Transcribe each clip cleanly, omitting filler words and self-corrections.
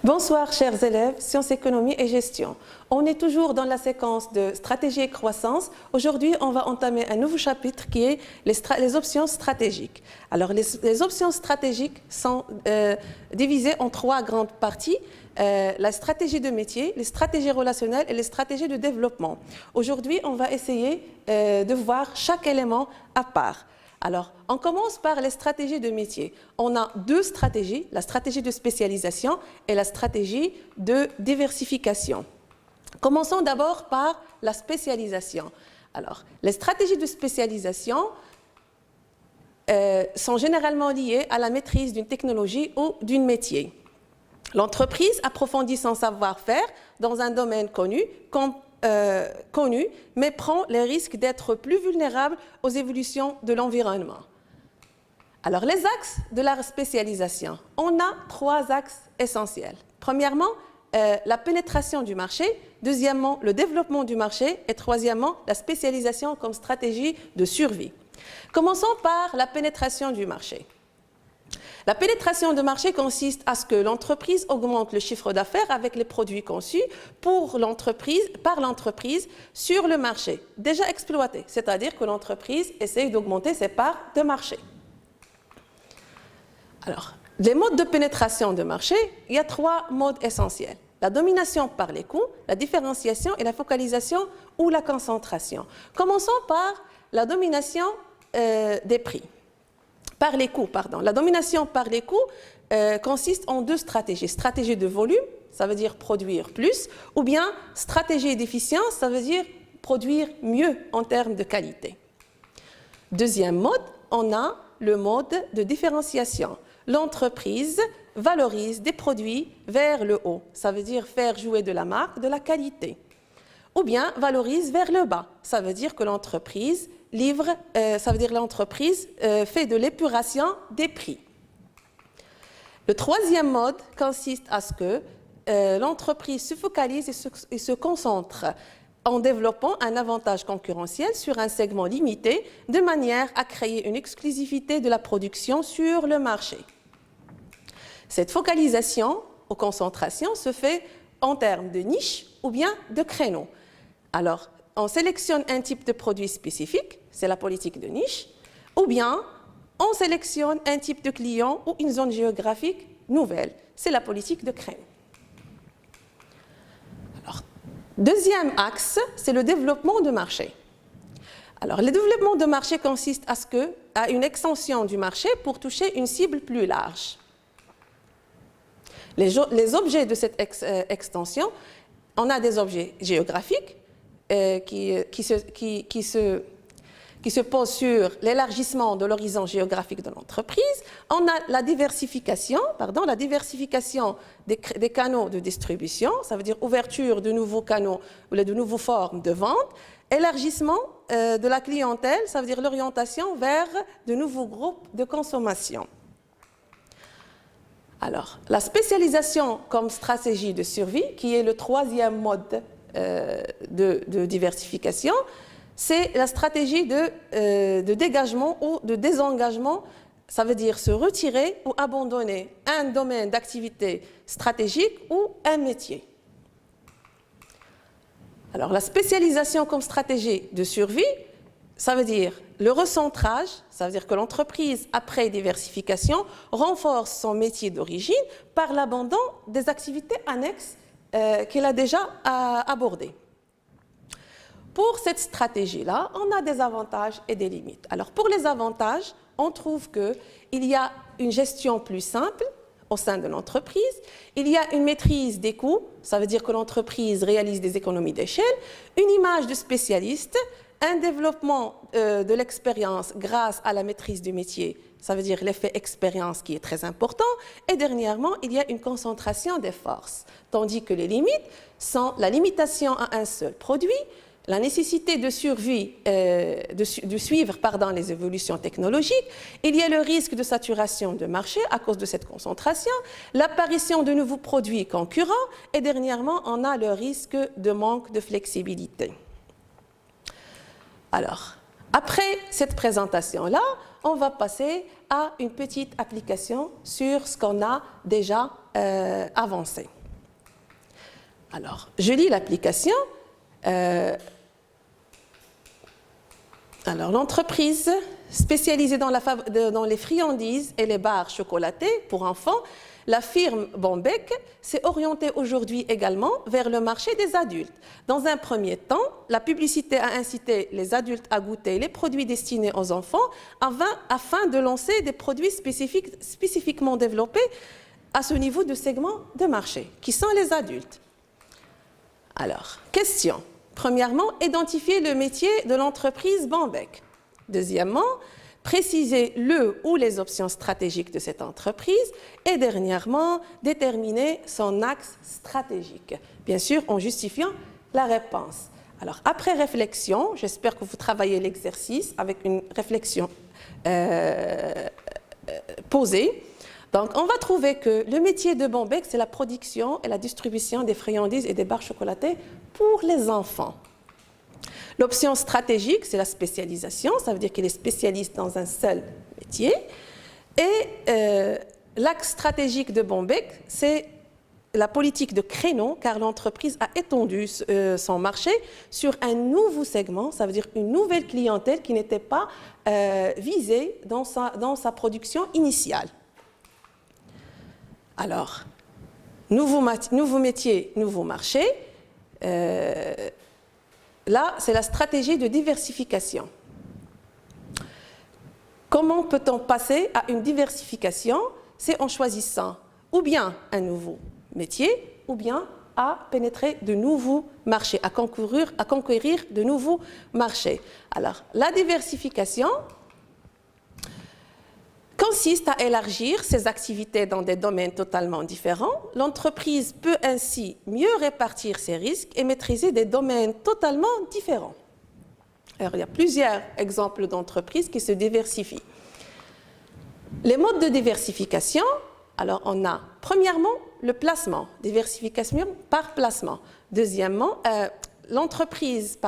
Bonsoir chers élèves, sciences, économie et gestion. On est toujours dans la séquence de stratégie et croissance. Aujourd'hui, on va entamer un nouveau chapitre qui est les options stratégiques. Alors, les options stratégiques sont divisées en trois grandes parties. La stratégie de métier, les stratégies relationnelles et les stratégies de développement. Aujourd'hui, on va essayer de voir chaque élément à part. Alors, on commence par les stratégies de métier. On a deux stratégies, la stratégie de spécialisation et la stratégie de diversification. Commençons d'abord par la spécialisation. Alors, les stratégies de spécialisation sont généralement liées à la maîtrise d'une technologie ou d'un métier. L'entreprise approfondit son savoir-faire dans un domaine connu, mais prend les risques d'être plus vulnérable aux évolutions de l'environnement. Alors, les axes de la spécialisation. On a trois axes essentiels. Premièrement, la pénétration du marché. Deuxièmement, le développement du marché. Et troisièmement, la spécialisation comme stratégie de survie. Commençons par la pénétration du marché. La pénétration de marché consiste à ce que l'entreprise augmente le chiffre d'affaires avec les produits conçus par l'entreprise sur le marché déjà exploité, c'est-à-dire que l'entreprise essaye d'augmenter ses parts de marché. Alors, les modes de pénétration de marché, il y a trois modes essentiels. La domination par les coûts, la différenciation et la focalisation ou la concentration. Commençons par la domination des prix. Par les coûts, pardon. La domination par les coûts consiste en deux stratégies. Stratégie de volume, ça veut dire produire plus, ou bien stratégie d'efficience, ça veut dire produire mieux en termes de qualité. Deuxième mode, on a le mode de différenciation. L'entreprise valorise des produits vers le haut, ça veut dire faire jouer de la marque, de la qualité. Ou bien valorise vers le bas, ça veut dire que l'entreprise fait de l'épuration des prix. Le troisième mode consiste à ce que l'entreprise se focalise et se concentre en développant un avantage concurrentiel sur un segment limité de manière à créer une exclusivité de la production sur le marché. Cette focalisation ou concentration se fait en termes de niche ou bien de créneau. Alors, on sélectionne un type de produit spécifique, c'est la politique de niche, ou bien on sélectionne un type de client ou une zone géographique nouvelle, c'est la politique de créneau. Alors, deuxième axe, c'est le développement de marché. Alors, le développement de marché consiste à une extension du marché pour toucher une cible plus large. Les objets de cette extension, on a des objets géographiques, qui se pose sur l'élargissement de l'horizon géographique de l'entreprise. On a la diversification des canaux de distribution, ça veut dire ouverture de nouveaux canaux ou de nouvelles formes de vente. Élargissement de la clientèle, ça veut dire l'orientation vers de nouveaux groupes de consommation. Alors, la spécialisation comme stratégie de survie, qui est le troisième mode de diversification, c'est la stratégie de dégagement ou de désengagement, ça veut dire se retirer ou abandonner un domaine d'activité stratégique ou un métier. Alors, la spécialisation comme stratégie de survie, ça veut dire le recentrage, ça veut dire que l'entreprise, après diversification, renforce son métier d'origine par l'abandon des activités annexes qu'elle a déjà abordées. Pour cette stratégie-là, on a des avantages et des limites. Alors, pour les avantages, on trouve qu'il y a une gestion plus simple au sein de l'entreprise, il y a une maîtrise des coûts, ça veut dire que l'entreprise réalise des économies d'échelle, une image de spécialiste, un développement de l'expérience grâce à la maîtrise du métier, ça veut dire l'effet expérience qui est très important, et dernièrement, il y a une concentration des forces, tandis que les limites sont la limitation à un seul produit, la nécessité de suivre les évolutions technologiques, il y a le risque de saturation de marché à cause de cette concentration, l'apparition de nouveaux produits concurrents, et dernièrement, on a le risque de manque de flexibilité. Alors, après cette présentation-là, on va passer à une petite application sur ce qu'on a déjà avancé. Alors, je lis l'application. Alors, l'entreprise spécialisée dans les friandises et les barres chocolatées pour enfants, la firme Bombec s'est orientée aujourd'hui également vers le marché des adultes. Dans un premier temps, la publicité a incité les adultes à goûter les produits destinés aux enfants afin de lancer des produits spécifiquement développés à ce niveau de segment de marché, qui sont les adultes. Alors, question. Premièrement, identifier le métier de l'entreprise Bombec. Deuxièmement, préciser le ou les options stratégiques de cette entreprise. Et dernièrement, déterminer son axe stratégique. Bien sûr, en justifiant la réponse. Alors, après réflexion, j'espère que vous travaillez l'exercice avec une réflexion posée. Donc, on va trouver que le métier de Bombec, c'est la production et la distribution des friandises et des barres chocolatées pour les enfants. L'option stratégique, c'est la spécialisation, ça veut dire qu'il est spécialiste dans un seul métier. Et l'axe stratégique de Bombec, c'est la politique de créneau, car l'entreprise a étendu son marché sur un nouveau segment, ça veut dire une nouvelle clientèle qui n'était pas visée dans sa production initiale. Alors, nouveau métier, nouveau marché. Là, c'est la stratégie de diversification. Comment peut-on passer à une diversification? C'est en choisissant ou bien un nouveau métier, ou bien à pénétrer de nouveaux marchés, à conquérir de nouveaux marchés. Alors, la diversification consiste à élargir ses activités dans des domaines totalement différents. L'entreprise peut ainsi mieux répartir ses risques et maîtriser des domaines totalement différents. Alors, il y a plusieurs exemples d'entreprises qui se diversifient. Les modes de diversification, alors on a premièrement le placement, diversification par placement. Deuxièmement, l'entreprise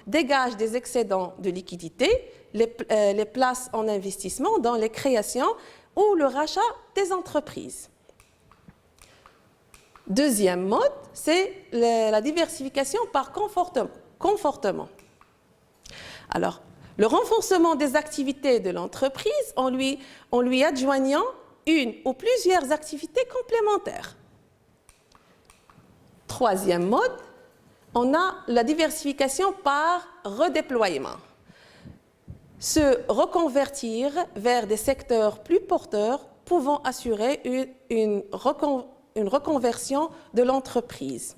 dégage des excédents de liquidité, les place en investissement dans les créations ou le rachat des entreprises. Deuxième mode, c'est la diversification par confortement. Alors, le renforcement des activités de l'entreprise en lui adjoignant une ou plusieurs activités complémentaires. Troisième mode, on a la diversification par redéploiement. Se reconvertir vers des secteurs plus porteurs pouvant assurer une reconversion de l'entreprise.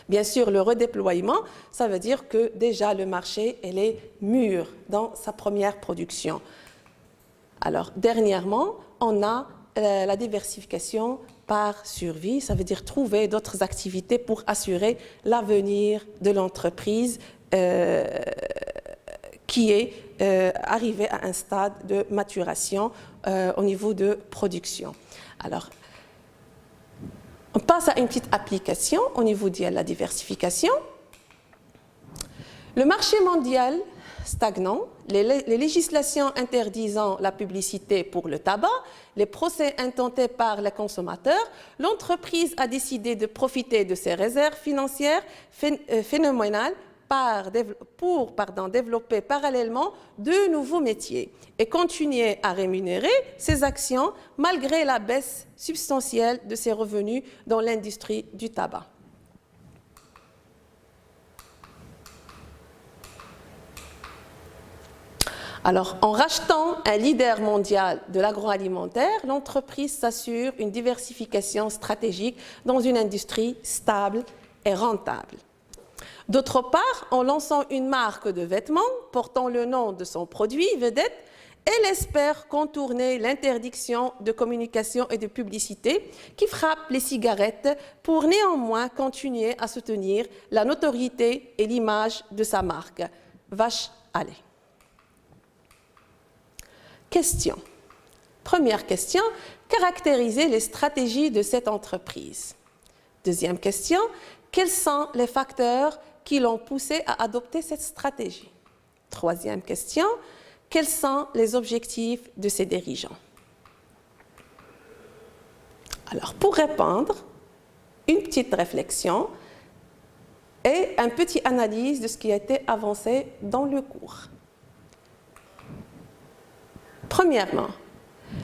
Bien sûr, le redéploiement, ça veut dire que déjà le marché elle est mûr dans sa première production. Alors, dernièrement, on a la diversification par survie, ça veut dire trouver d'autres activités pour assurer l'avenir de l'entreprise qui est arrivé à un stade de maturation au niveau de production. Alors, on passe à une petite application au niveau de la diversification. Le marché mondial stagnant, les législations interdisant la publicité pour le tabac, les procès intentés par les consommateurs, l'entreprise a décidé de profiter de ses réserves financières phénoménales pour développer parallèlement de nouveaux métiers et continuer à rémunérer ses actions malgré la baisse substantielle de ses revenus dans l'industrie du tabac. Alors, en rachetant un leader mondial de l'agroalimentaire, l'entreprise s'assure une diversification stratégique dans une industrie stable et rentable. D'autre part, en lançant une marque de vêtements portant le nom de son produit vedette, elle espère contourner l'interdiction de communication et de publicité qui frappe les cigarettes pour néanmoins continuer à soutenir la notoriété et l'image de sa marque. Vache à lait. Question. Première question, caractériser les stratégies de cette entreprise. Deuxième question, quels sont les facteurs qui l'ont poussé à adopter cette stratégie? Troisième question, quels sont les objectifs de ses dirigeants? Alors, pour répondre, une petite réflexion et une petite analyse de ce qui a été avancé dans le cours. Premièrement,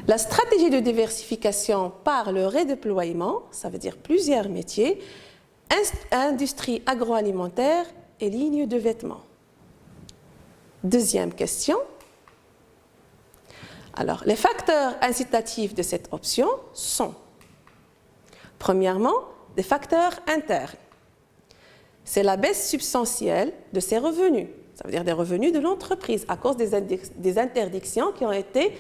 la stratégie de diversification par le redéploiement, ça veut dire plusieurs métiers, industrie agroalimentaire et lignes de vêtements. Deuxième question. Alors, les facteurs incitatifs de cette option sont, premièrement, des facteurs internes. C'est la baisse substantielle de ses revenus, ça veut dire des revenus de l'entreprise à cause des interdictions qui ont été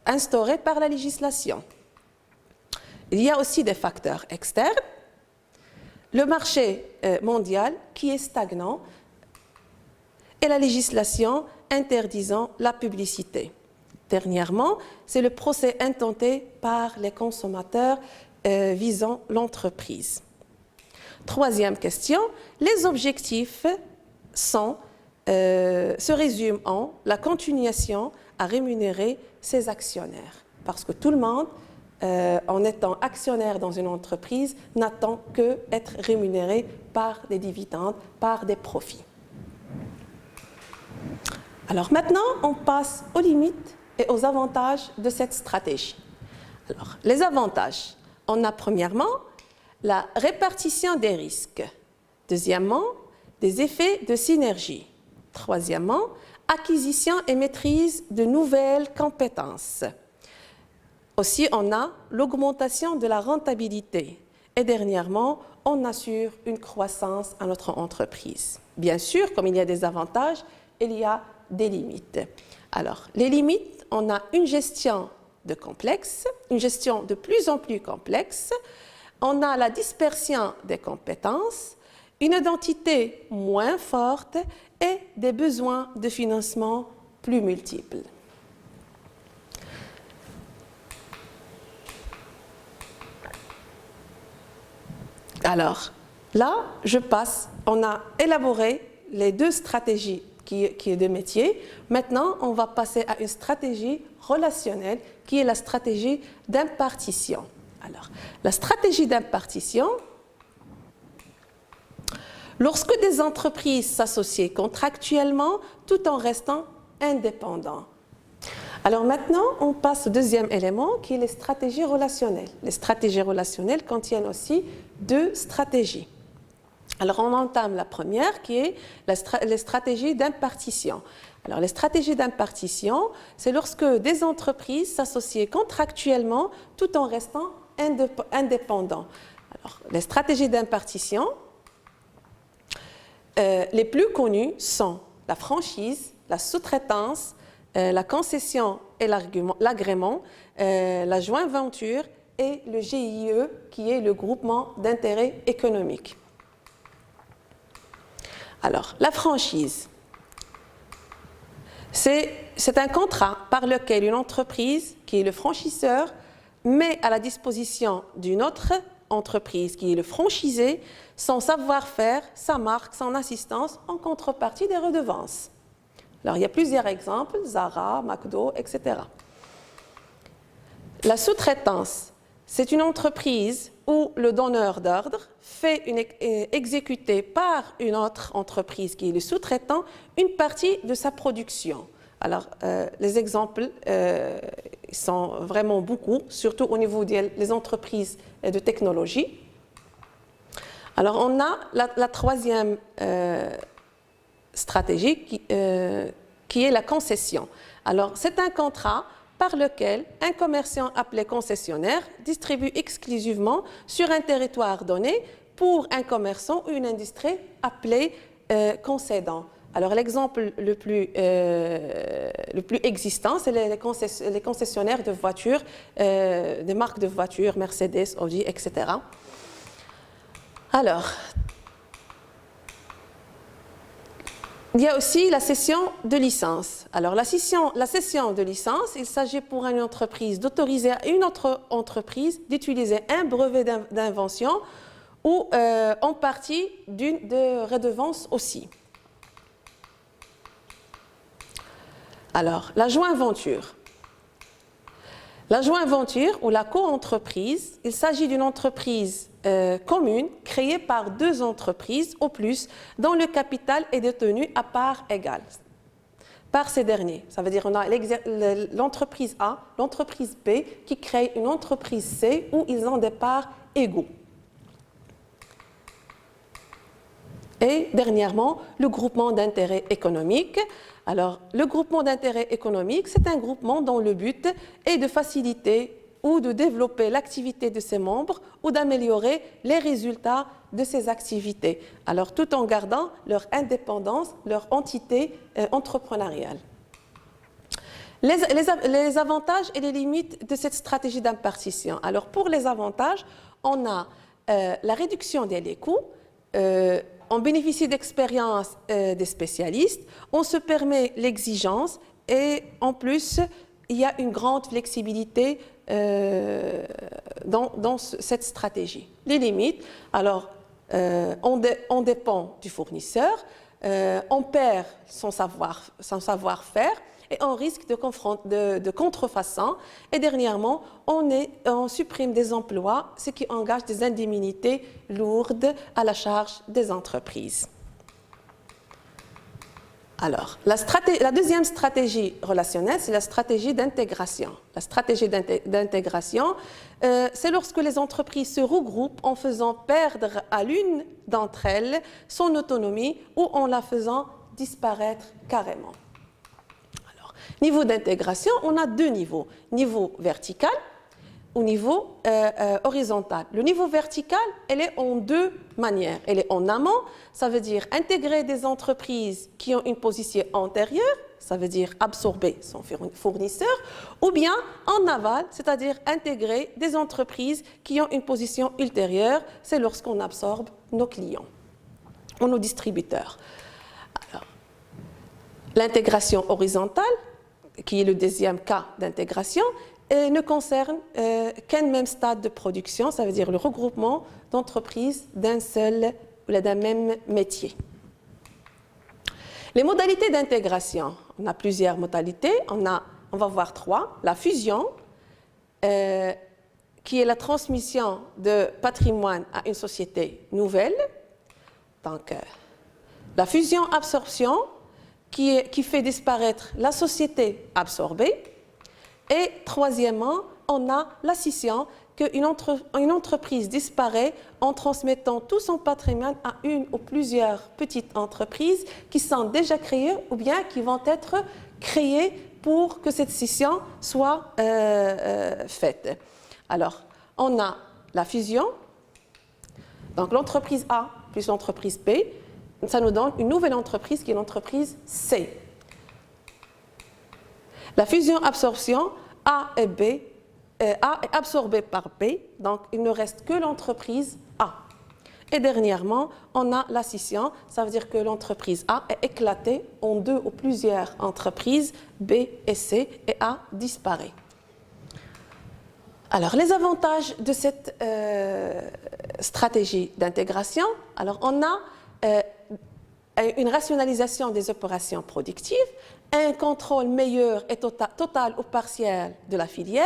instaurées par la législation. Il y a aussi des facteurs externes. Le marché mondial qui est stagnant et la législation interdisant la publicité. Dernièrement, c'est le procès intenté par les consommateurs visant l'entreprise. Troisième question, les objectifs se résument en la continuation à rémunérer ses actionnaires. Parce que tout le monde, en étant actionnaire dans une entreprise, n'attend qu'être rémunéré par des dividendes, par des profits. Alors maintenant, on passe aux limites et aux avantages de cette stratégie. Alors, les avantages, on a premièrement la répartition des risques. Deuxièmement, des effets de synergie. Troisièmement, acquisition et maîtrise de nouvelles compétences. Aussi, on a l'augmentation de la rentabilité. Et dernièrement, on assure une croissance à notre entreprise. Bien sûr, comme il y a des avantages, il y a des limites. Alors, les limites, on a une gestion de complexe, une gestion de plus en plus complexe, on a la dispersion des compétences, une identité moins forte et des besoins de financement plus multiples. Alors, là, on a élaboré les deux stratégies qui est de métier. Maintenant, on va passer à une stratégie relationnelle qui est la stratégie d'impartition. Alors, la stratégie d'impartition, lorsque des entreprises s'associent contractuellement tout en restant indépendants. Alors maintenant, on passe au deuxième élément qui est les stratégies relationnelles. Les stratégies relationnelles contiennent aussi deux stratégies. Alors on entame la première qui est les stratégies d'impartition. Alors les stratégies d'impartition, c'est lorsque des entreprises s'associent contractuellement tout en restant indépendants. Alors les stratégies d'impartition, les plus connues sont la franchise, la sous-traitance, la concession et l'agrément, la joint venture et le GIE qui est le groupement d'intérêt économique. Alors, la franchise, c'est un contrat par lequel une entreprise, qui est le franchiseur, met à la disposition d'une autre entreprise, qui est le franchisé, son savoir-faire, sa marque, son assistance, en contrepartie des redevances. Alors, il y a plusieurs exemples, Zara, McDo, etc. La sous-traitance, c'est une entreprise où le donneur d'ordre fait exécuter par une autre entreprise qui est le sous-traitant une partie de sa production. Alors, les exemples sont vraiment beaucoup, surtout au niveau des entreprises de technologie. Alors, on a la troisième stratégie qui est la concession. Alors, c'est un contrat par lequel un commerçant appelé concessionnaire distribue exclusivement sur un territoire donné pour un commerçant ou une industrie appelée concédant. Alors l'exemple le plus existant, c'est les concessionnaires de voitures, des marques de voitures, Mercedes, Audi, etc. Alors, il y a aussi la cession de licence. Alors, la cession de licence, il s'agit pour une entreprise d'autoriser à une autre entreprise d'utiliser un brevet d'invention ou en partie de redevance aussi. Alors, la joint venture. La joint venture ou la co-entreprise, il s'agit d'une entreprise commune créée par deux entreprises au plus dont le capital est détenu à part égale par ces derniers. Ça veut dire qu'on a l'entreprise A, l'entreprise B qui crée une entreprise C où ils ont des parts égaux. Et dernièrement, le groupement d'intérêt économique. Alors, le groupement d'intérêt économique, c'est un groupement dont le but est de faciliter ou de développer l'activité de ses membres ou d'améliorer les résultats de ses activités, alors tout en gardant leur indépendance, leur entité entrepreneuriale. Les avantages et les limites de cette stratégie d'impartition. Alors, pour les avantages, on a la réduction des coûts, on bénéficie d'expérience des spécialistes, on se permet l'exigence et en plus, il y a une grande flexibilité dans cette stratégie. Les limites, alors on dépend du fournisseur, on perd son savoir-faire et on risque de contrefaçon. Et dernièrement, on supprime des emplois, ce qui engage des indemnités lourdes à la charge des entreprises. Alors, la deuxième stratégie relationnelle, c'est la stratégie d'intégration. La stratégie d'intégration, c'est lorsque les entreprises se regroupent en faisant perdre à l'une d'entre elles son autonomie ou en la faisant disparaître carrément. Alors, niveau d'intégration, on a deux niveaux. Niveau vertical ou niveau horizontal. Le niveau vertical, elle est en deux manières. Elle est en amont, ça veut dire intégrer des entreprises qui ont une position antérieure, ça veut dire absorber son fournisseur, ou bien en aval, c'est-à-dire intégrer des entreprises qui ont une position ultérieure, c'est lorsqu'on absorbe nos clients ou nos distributeurs. Alors, l'intégration horizontale, qui est le deuxième cas d'intégration, ne concerne qu'un même stade de production, ça veut dire le regroupement d'entreprises d'un seul ou d'un même métier. Les modalités d'intégration, on a plusieurs modalités, on va voir trois. La fusion, qui est la transmission de patrimoine à une société nouvelle. Donc, la fusion-absorption, qui fait disparaître la société absorbée. Et troisièmement, on a la scission, qu'une entreprise disparaît en transmettant tout son patrimoine à une ou plusieurs petites entreprises qui sont déjà créées ou bien qui vont être créées pour que cette scission soit faite. Alors, on a la fusion, donc l'entreprise A plus l'entreprise B, ça nous donne une nouvelle entreprise qui est l'entreprise C. La fusion-absorption, A est absorbé par B, donc il ne reste que l'entreprise A. Et dernièrement, on a la scission, ça veut dire que l'entreprise A est éclatée en deux ou plusieurs entreprises, B et C, et A disparaît. Alors, les avantages de cette stratégie d'intégration, alors on a une rationalisation des opérations productives, un contrôle meilleur et total ou partiel de la filière,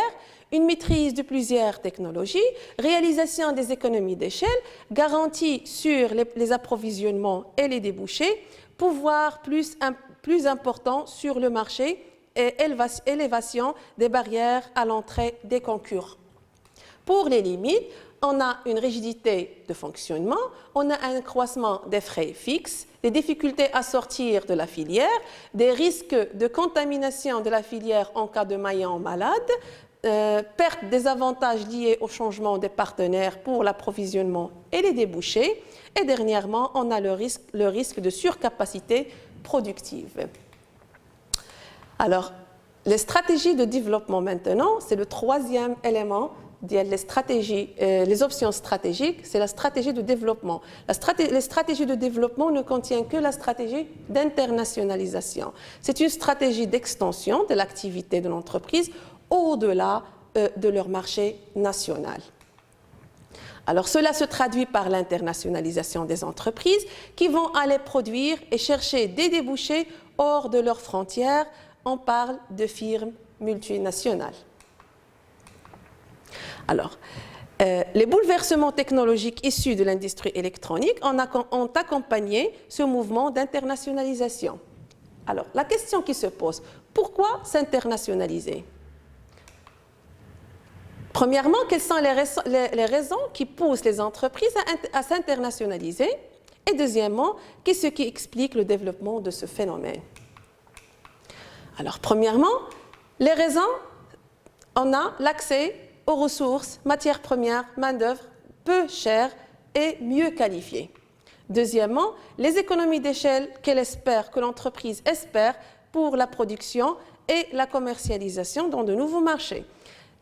une maîtrise de plusieurs technologies, réalisation des économies d'échelle, garantie sur les approvisionnements et les débouchés, pouvoir plus important sur le marché et élévation des barrières à l'entrée des concurrents. Pour les limites, on a une rigidité de fonctionnement, on a un accroissement des frais fixes, des difficultés à sortir de la filière, des risques de contamination de la filière en cas de maillon malade, perte des avantages liés au changement des partenaires pour l'approvisionnement et les débouchés, et dernièrement, on a le risque de surcapacité productive. Alors, les stratégies de développement maintenant, c'est le troisième élément. Les options stratégiques, c'est la stratégie de développement. Les stratégies de développement ne contiennent que la stratégie d'internationalisation. C'est une stratégie d'extension de l'activité de l'entreprise au-delà de leur marché national. Alors, cela se traduit par l'internationalisation des entreprises qui vont aller produire et chercher des débouchés hors de leurs frontières. On parle de firmes multinationales. Alors, les bouleversements technologiques issus de l'industrie électronique ont accompagné ce mouvement d'internationalisation. Alors, la question qui se pose, pourquoi s'internationaliser? Premièrement, quelles sont les raisons qui poussent les entreprises à s'internationaliser? Et deuxièmement, qu'est-ce qui explique le développement de ce phénomène? Alors, premièrement, les raisons, on a l'accès aux ressources, matières premières, main-d'œuvre peu chères et mieux qualifiées. Deuxièmement, les économies d'échelle que l'entreprise espère pour la production et la commercialisation dans de nouveaux marchés.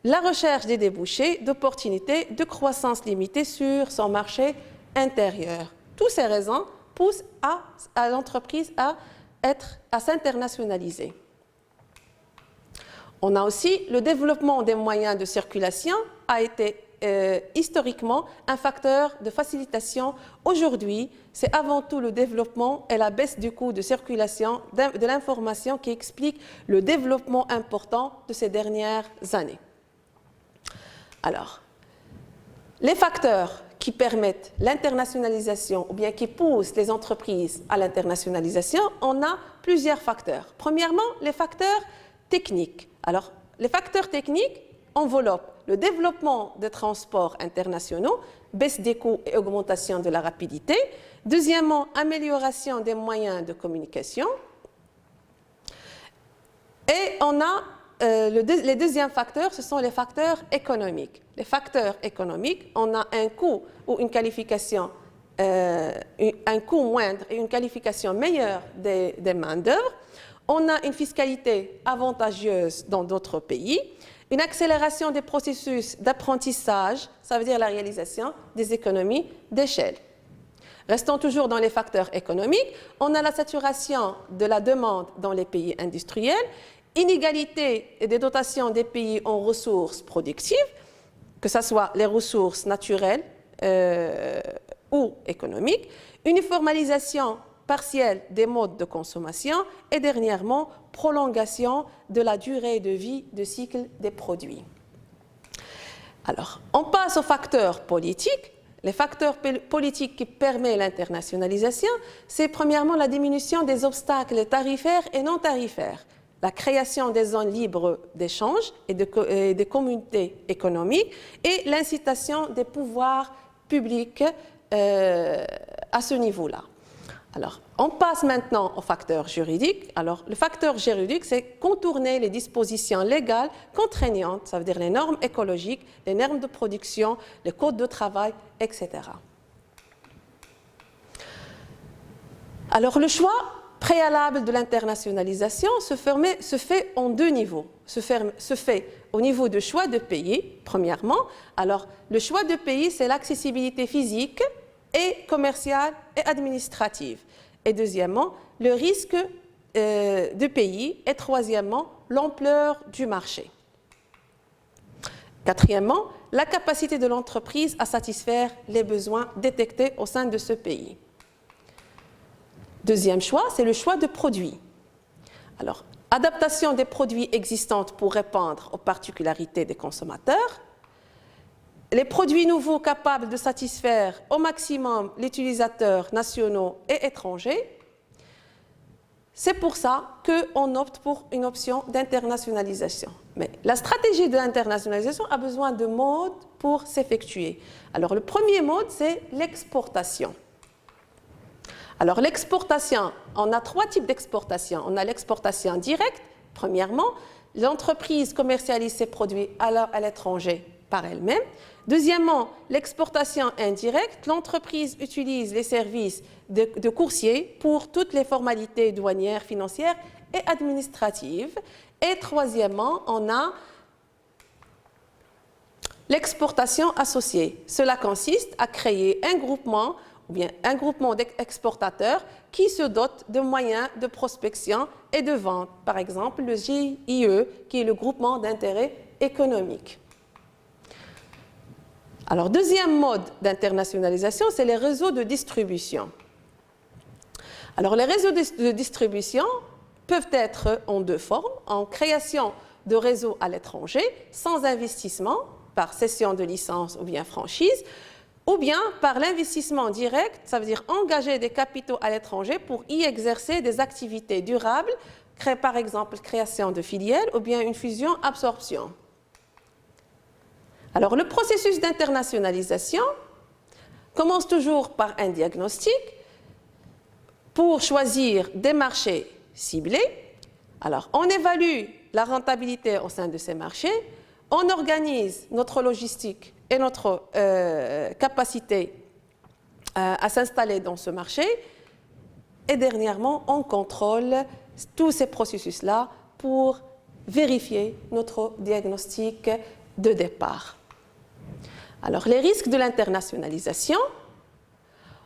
La recherche des débouchés, d'opportunités, de croissance limitée sur son marché intérieur. Toutes ces raisons poussent à l'entreprise à s'internationaliser. On a aussi le développement des moyens de circulation a été historiquement un facteur de facilitation. Aujourd'hui, c'est avant tout le développement et la baisse du coût de circulation de l'information qui explique le développement important de ces dernières années. Alors, les facteurs qui permettent l'internationalisation ou bien qui poussent les entreprises à l'internationalisation, on a plusieurs facteurs. Premièrement, les facteurs techniques. Alors, les facteurs techniques enveloppent le développement des transports internationaux, baisse des coûts et augmentation de la rapidité. Deuxièmement, amélioration des moyens de communication. Et on a les deuxièmes facteurs, ce sont les facteurs économiques. Les facteurs économiques, on a un coût ou une qualification, un coût moindre et une qualification meilleure des main-d'œuvre. On a une fiscalité avantageuse dans d'autres pays, une accélération des processus d'apprentissage, ça veut dire la réalisation des économies d'échelle. Restons toujours dans les facteurs économiques, on a la saturation de la demande dans les pays industriels, inégalité des dotations des pays en ressources productives, que ce soit les ressources naturelles ou économiques, uniformisation partielle des modes de consommation et dernièrement, prolongation de la durée de vie de cycle des produits. Alors, on passe aux facteurs politiques. Les facteurs politiques qui permettent l'internationalisation, c'est premièrement la diminution des obstacles tarifaires et non tarifaires, la création des zones libres d'échange et des communautés économiques et l'incitation des pouvoirs publics à ce niveau-là. Alors, on passe maintenant au facteur juridique. Alors, le facteur juridique, c'est contourner les dispositions légales contraignantes, ça veut dire les normes écologiques, les normes de production, les codes de travail, etc. Alors, le choix préalable de l'internationalisation se fait en deux niveaux. Se fait au niveau de choix de pays, premièrement. Alors, le choix de pays, c'est l'accessibilité physique et commerciale et administrative. Et deuxièmement, le risque de pays. Et troisièmement, l'ampleur du marché. Quatrièmement, la capacité de l'entreprise à satisfaire les besoins détectés au sein de ce pays. Deuxième choix, c'est le choix de produits. Alors, adaptation des produits existants pour répondre aux particularités des consommateurs. Les produits nouveaux capables de satisfaire au maximum les utilisateurs nationaux et étrangers. C'est pour ça qu'on opte pour une option d'internationalisation. Mais la stratégie de l'internationalisation a besoin de modes pour s'effectuer. Alors, le premier mode, c'est l'exportation. Alors, l'exportation, on a trois types d'exportation. On a l'exportation directe. Premièrement, l'entreprise commercialise ses produits à l'étranger par elle-même. Deuxièmement, l'exportation indirecte, l'entreprise utilise les services de coursier pour toutes les formalités douanières, financières et administratives. Et troisièmement, on a l'exportation associée. Cela consiste à créer un groupement ou bien un groupement d'exportateurs qui se dotent de moyens de prospection et de vente. Par exemple, le GIE, qui est le groupement d'intérêt économique. Alors, deuxième mode d'internationalisation, c'est les réseaux de distribution. Alors, les réseaux de distribution peuvent être en deux formes, en création de réseaux à l'étranger, sans investissement, par cession de licence ou bien franchise, ou bien par l'investissement direct, ça veut dire engager des capitaux à l'étranger pour y exercer des activités durables, par exemple création de filiales ou bien une fusion-absorption. Alors le processus d'internationalisation commence toujours par un diagnostic pour choisir des marchés ciblés. Alors on évalue la rentabilité au sein de ces marchés, on organise notre logistique et notre capacité à s'installer dans ce marché. Et dernièrement, on contrôle tous ces processus-là pour vérifier notre diagnostic de départ. Alors, les risques de l'internationalisation.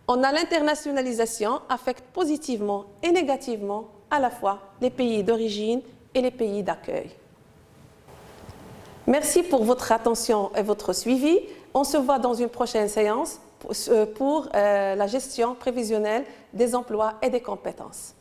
L'internationalisation affecte positivement et négativement à la fois les pays d'origine et les pays d'accueil. Merci pour votre attention et votre suivi. On se voit dans une prochaine séance pour la gestion prévisionnelle des emplois et des compétences.